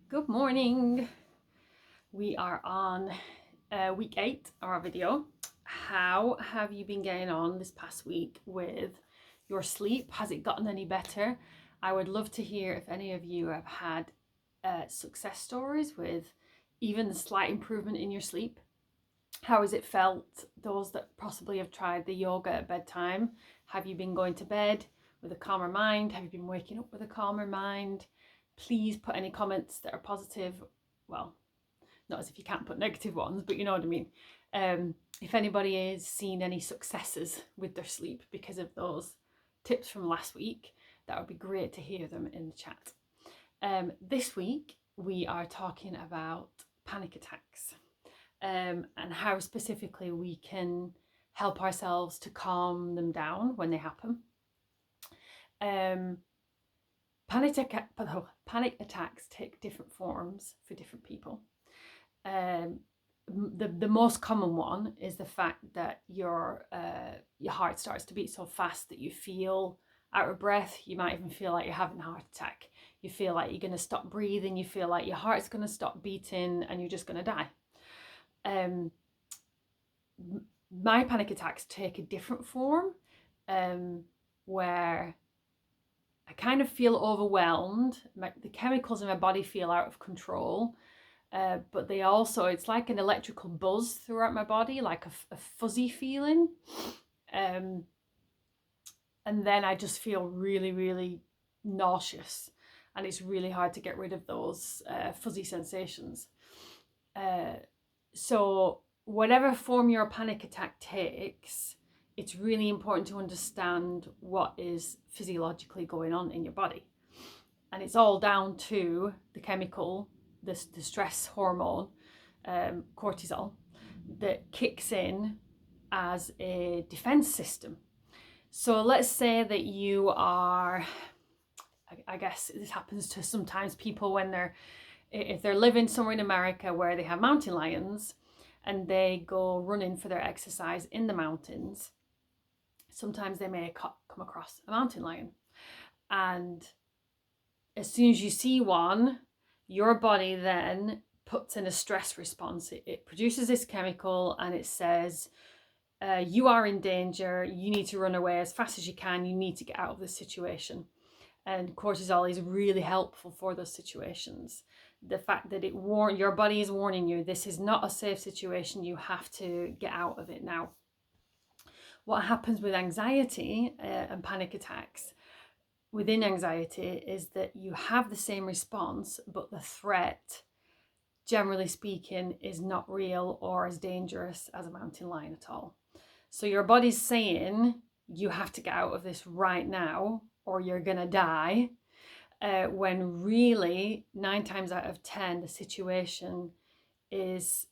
Good morning. We are on week 8 of our video. How have you been getting on this past week with your sleep? Has it gotten any better? I would love to hear if any of you have had success stories with even the slight improvement in your sleep. How has it felt? Those that possibly have tried the yoga at bedtime, have you been going to bed with a calmer mind? Have you been waking up with a calmer mind? Please put any comments that are positive. Well, not as if you can't put negative ones, but you know what I mean. If anybody has seen any successes with their sleep because of those tips from last week, that would be great to hear them in the chat. This week, we are talking about panic attacks and how specifically we can help ourselves to calm them down when they happen. Panic attacks take different forms for different people. The most common one is the fact that your heart starts to beat so fast that you feel out of breath. You might even feel like you're having a heart attack. You feel like you're going to stop breathing. You feel like your heart's going to stop beating and you're just going to die. My panic attacks take a different form, where I kind of feel overwhelmed. The chemicals in my body feel out of control, but they also, it's like an electrical buzz throughout my body, like a fuzzy feeling. And then I just feel really, really nauseous, and it's really hard to get rid of those fuzzy sensations. So whatever form your panic attack takes, it's really important to understand what is physiologically going on in your body. And it's all down to the chemical, the stress hormone, cortisol, that kicks in as a defense system. So let's say that you are, I guess this happens to sometimes people when if they're living somewhere in America where they have mountain lions and they go running for their exercise in the mountains, sometimes they may come across a mountain lion. And as soon as you see one, your body then puts in a stress response. It produces this chemical and it says, you are in danger, you need to run away as fast as you can, you need to get out of this situation. And cortisol is really helpful for those situations. The fact that your body is warning you, this is not a safe situation, you have to get out of it now. What happens with anxiety and panic attacks within anxiety is that you have the same response, but the threat, generally speaking, is not real or as dangerous as a mountain lion at all. So your body's saying you have to get out of this right now or you're gonna die, when really 9 times out of 10 the situation is,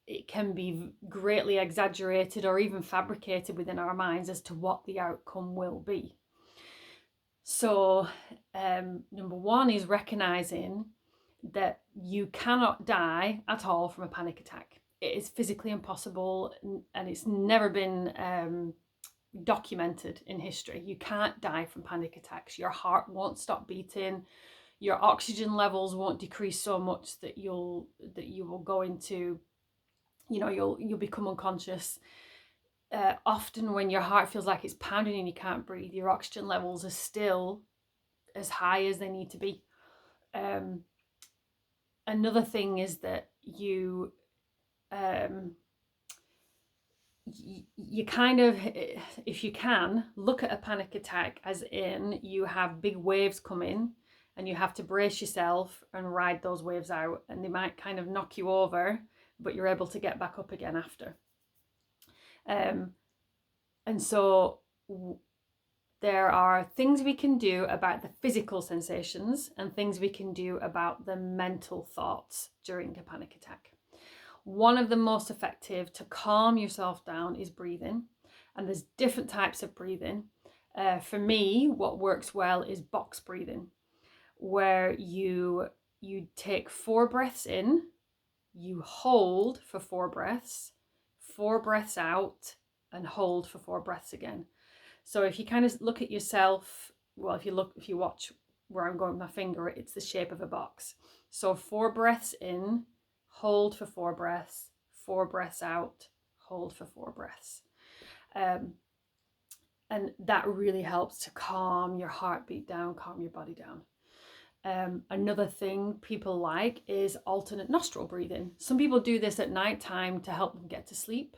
it can be greatly exaggerated or even fabricated within our minds as to what the outcome will be. So number one is recognizing that you cannot die at all from a panic attack. It is physically impossible, and it's never been documented in history. You can't die from panic attacks. Your heart won't stop beating. Your oxygen levels won't decrease so much that you will go into, you'll become unconscious. Often when your heart feels like it's pounding and you can't breathe, your oxygen levels are still as high as they need to be. Another thing is that you kind of, if you can, look at a panic attack as in you have big waves coming and you have to brace yourself and ride those waves out, and they might kind of knock you over, but you're able to get back up again after. And so there are things we can do about the physical sensations and things we can do about the mental thoughts during a panic attack. One of the most effective to calm yourself down is breathing, and there's different types of breathing. For me, what works well is box breathing, where you take 4 breaths in, you hold for 4 breaths, 4 breaths out, and hold for 4 breaths again. So if you kind of look at yourself, well, if you watch where I'm going with my finger, it's the shape of a box. So 4 breaths in, hold for 4 breaths, 4 breaths out, hold for 4 breaths. And that really helps to calm your heartbeat down, calm your body down. Another thing people like is alternate nostril breathing. Some people do this at night time to help them get to sleep,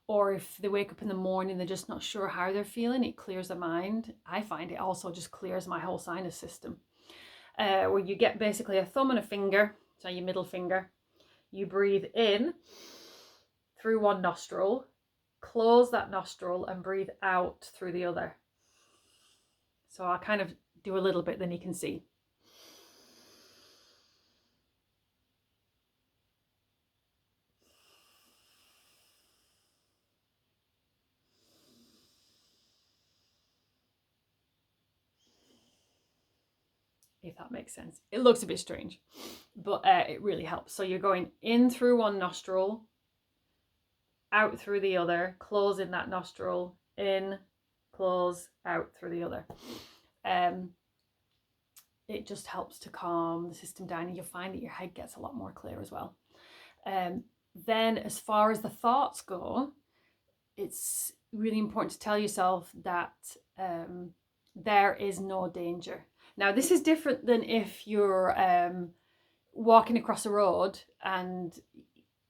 or if they wake up in the morning, they're just not sure how they're feeling, it clears their mind. I find it also just clears my whole sinus system. Where you get basically a thumb and a finger, so your middle finger, you breathe in through one nostril, close that nostril and breathe out through the other. So I'll kind of do a little bit, then you can see. If that makes sense. It looks a bit strange, but it really helps. So you're going in through one nostril, out through the other, closing that nostril, in, close, out through the other. It just helps to calm the system down, and you'll find that your head gets a lot more clear as well. Then as far as the thoughts go, it's really important to tell yourself that there is no danger. Now, this is different than if you're walking across a road and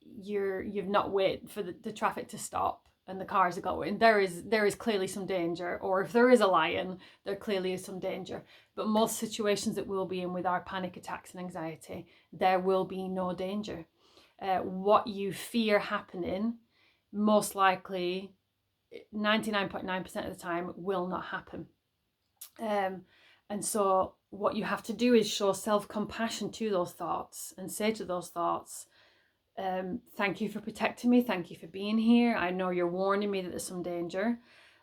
you've not waited for the traffic to stop and the cars are going. There is clearly some danger. Or if there is a lion, there clearly is some danger. But most situations that we'll be in with our panic attacks and anxiety, there will be no danger. What you fear happening, most likely 99.9% of the time will not happen. And so what you have to do is show self-compassion to those thoughts and say to those thoughts, thank you for protecting me. Thank you for being here. I know you're warning me that there's some danger,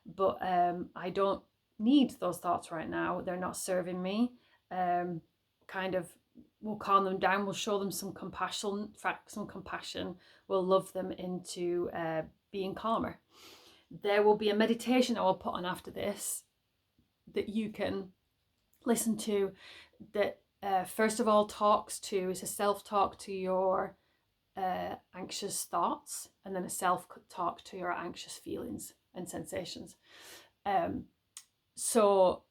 but I don't need those thoughts right now. They're not serving me. Kind of, we'll calm them down. We'll show them some compassion. We'll love them into being calmer. There will be a meditation I will put on after this that you can listen to, that first of all it's a self-talk to your anxious thoughts, and then a self-talk to your anxious feelings and sensations. So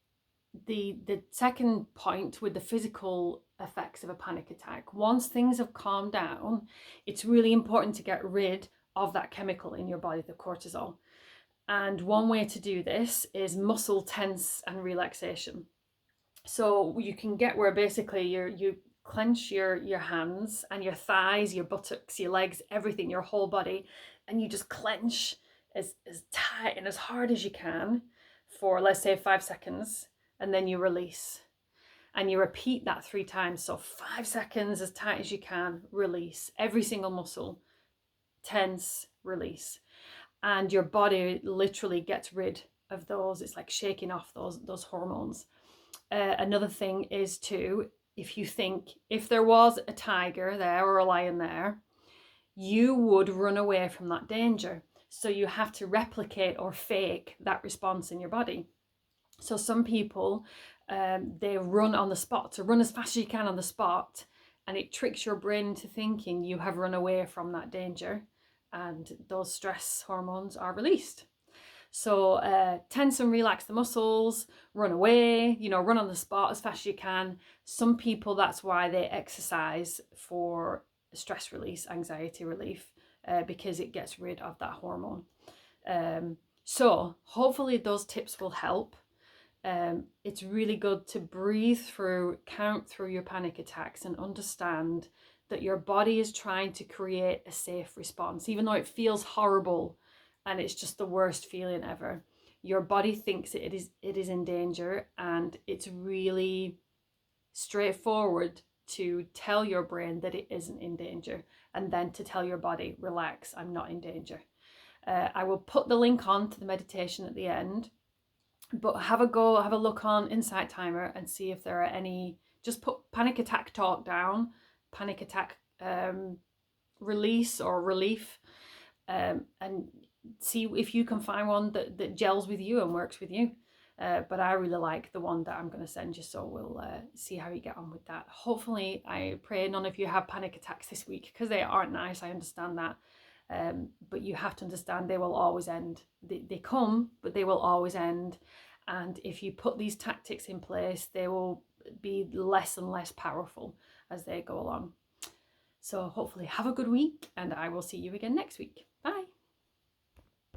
the second point with the physical effects of a panic attack, once things have calmed down, it's really important to get rid of that chemical in your body, the cortisol. And one way to do this is muscle tense and relaxation. So you can get where basically you clench your hands and your thighs, your buttocks, your legs, everything, your whole body, and you just clench as tight and as hard as you can for, let's say, 5 seconds, and then you release. And you repeat that 3 times. So 5 seconds, as tight as you can, release. Every single muscle, tense, release. And your body literally gets rid of those. It's like shaking off those hormones. Another thing is too, if you think, if there was a tiger there or a lion there, you would run away from that danger. So you have to replicate or fake that response in your body. So some people, they run on the spot. So run as fast as you can on the spot, and it tricks your brain into thinking you have run away from that danger, and those stress hormones are released. So tense and relax the muscles, run away, run on the spot as fast as you can. Some people, that's why they exercise for stress release, anxiety relief, because it gets rid of that hormone. So hopefully those tips will help. It's really good to breathe through, count through your panic attacks, and understand that your body is trying to create a safe response. Even though it feels horrible and it's just the worst feeling ever, your body thinks it is in danger, and it's really straightforward to tell your brain that it isn't in danger, and then to tell your body, relax, I'm not in danger. I will put the link on to the meditation at the end, but have a look on Insight Timer and see if there are any. Just put panic attack talk down, panic attack release or relief, and see if you can find one that gels with you and works with you. But I really like the one that I'm going to send you, so we'll see how you get on with that. Hopefully, I pray none of you have panic attacks this week, because they aren't nice, I understand that. But you have to understand they will always end. They come, but they will always end. And if you put these tactics in place, they will be less and less powerful as they go along. So hopefully have a good week, and I will see you again next week.